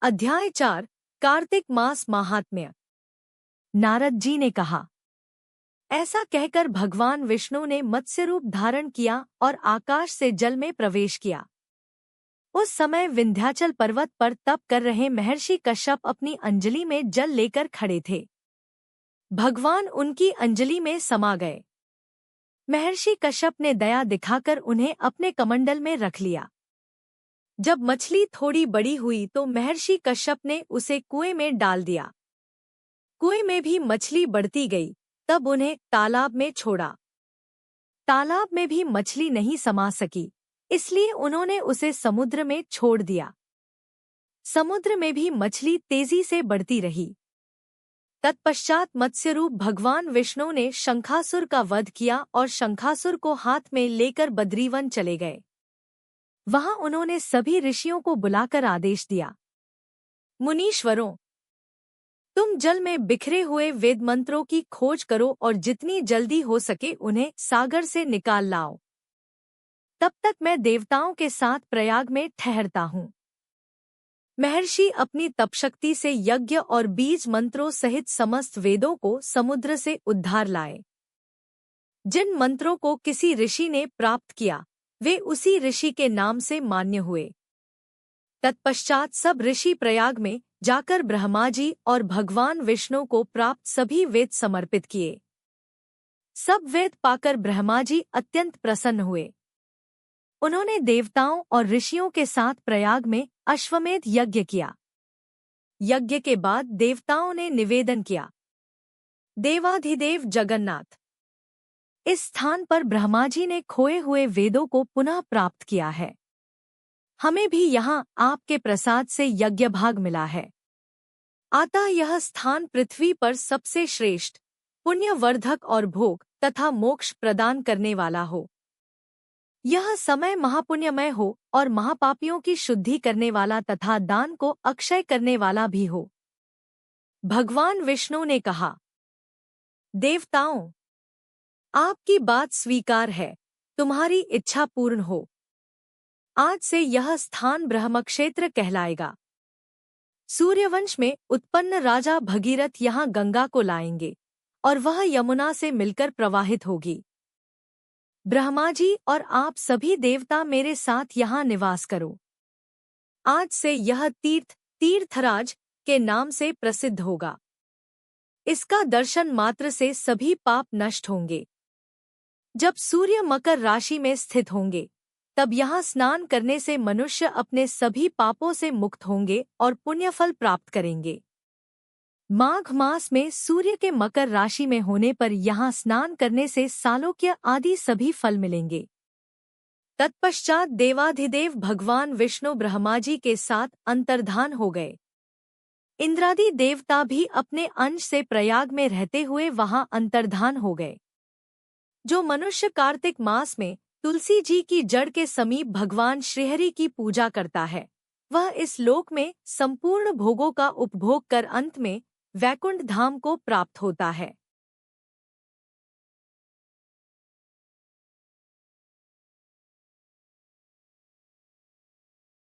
अध्याय 4 कार्तिक मास महात्म्य। नारद जी ने कहा, ऐसा कहकर भगवान विष्णु ने मत्स्य रूप धारण किया और आकाश से जल में प्रवेश किया। उस समय विंध्याचल पर्वत पर तप कर रहे महर्षि कश्यप अपनी अंजलि में जल लेकर खड़े थे। भगवान उनकी अंजलि में समा गए। महर्षि कश्यप ने दया दिखाकर उन्हें अपने कमंडल में रख लिया। जब मछली थोड़ी बड़ी हुई तो महर्षि कश्यप ने उसे कुएं में डाल दिया। कुएं में भी मछली बढ़ती गई, तब उन्हें तालाब में छोड़ा। तालाब में भी मछली नहीं समा सकी, इसलिए उन्होंने उसे समुद्र में छोड़ दिया। समुद्र में भी मछली तेजी से बढ़ती रही। तत्पश्चात मत्स्यरूप भगवान विष्णु ने शंखासुर का वध किया और शंखासुर को हाथ में लेकर बद्रीवन चले गए। वहां उन्होंने सभी ऋषियों को बुलाकर आदेश दिया, मुनीश्वरों, तुम जल में बिखरे हुए वेद मंत्रों की खोज करो और जितनी जल्दी हो सके उन्हें सागर से निकाल लाओ। तब तक मैं देवताओं के साथ प्रयाग में ठहरता हूँ। महर्षि अपनी तपशक्ति से यज्ञ और बीज मंत्रों सहित समस्त वेदों को समुद्र से उद्धार लाए। जिन मंत्रों को किसी ऋषि ने प्राप्त किया वे उसी ऋषि के नाम से मान्य हुए। तत्पश्चात सब ऋषि प्रयाग में जाकर ब्रह्मा जी और भगवान विष्णु को प्राप्त सभी वेद समर्पित किए। सब वेद पाकर ब्रह्मा जी अत्यंत प्रसन्न हुए। उन्होंने देवताओं और ऋषियों के साथ प्रयाग में अश्वमेध यज्ञ किया। यज्ञ के बाद देवताओं ने निवेदन किया, देवाधिदेव जगन्नाथ, इस स्थान पर ब्रह्मा जी ने खोए हुए वेदों को पुनः प्राप्त किया है। हमें भी यहाँ आपके प्रसाद से यज्ञ भाग मिला है। अतः यह स्थान पृथ्वी पर सबसे श्रेष्ठ, पुण्यवर्धक और भोग तथा मोक्ष प्रदान करने वाला हो। यह समय महापुण्यमय हो और महापापियों की शुद्धि करने वाला तथा दान को अक्षय करने वाला भी हो। भगवान विष्णु ने कहा, देवताओं, आपकी बात स्वीकार है, तुम्हारी इच्छा पूर्ण हो। आज से यह स्थान ब्रह्मक्षेत्र कहलाएगा। सूर्यवंश में उत्पन्न राजा भगीरथ यहाँ गंगा को लाएंगे और वह यमुना से मिलकर प्रवाहित होगी। ब्रह्मा जी और आप सभी देवता मेरे साथ यहाँ निवास करो। आज से यह तीर्थ तीर्थराज के नाम से प्रसिद्ध होगा। इसका दर्शन मात्र से सभी पाप नष्ट होंगे। जब सूर्य मकर राशि में स्थित होंगे तब यहाँ स्नान करने से मनुष्य अपने सभी पापों से मुक्त होंगे और पुण्यफल प्राप्त करेंगे। माघ मास में सूर्य के मकर राशि में होने पर यहाँ स्नान करने से सालोक्य आदि सभी फल मिलेंगे। तत्पश्चात देवाधिदेव भगवान विष्णु ब्रह्मा जी के साथ अंतर्धान हो गए। इंद्रादि देवता भी अपने अंश से प्रयाग में रहते हुए वहां अंतर्धान हो गए। जो मनुष्य कार्तिक मास में तुलसी जी की जड़ के समीप भगवान श्रीहरि की पूजा करता है, वह इस लोक में संपूर्ण भोगों का उपभोग कर अंत में वैकुंठ धाम को प्राप्त होता है।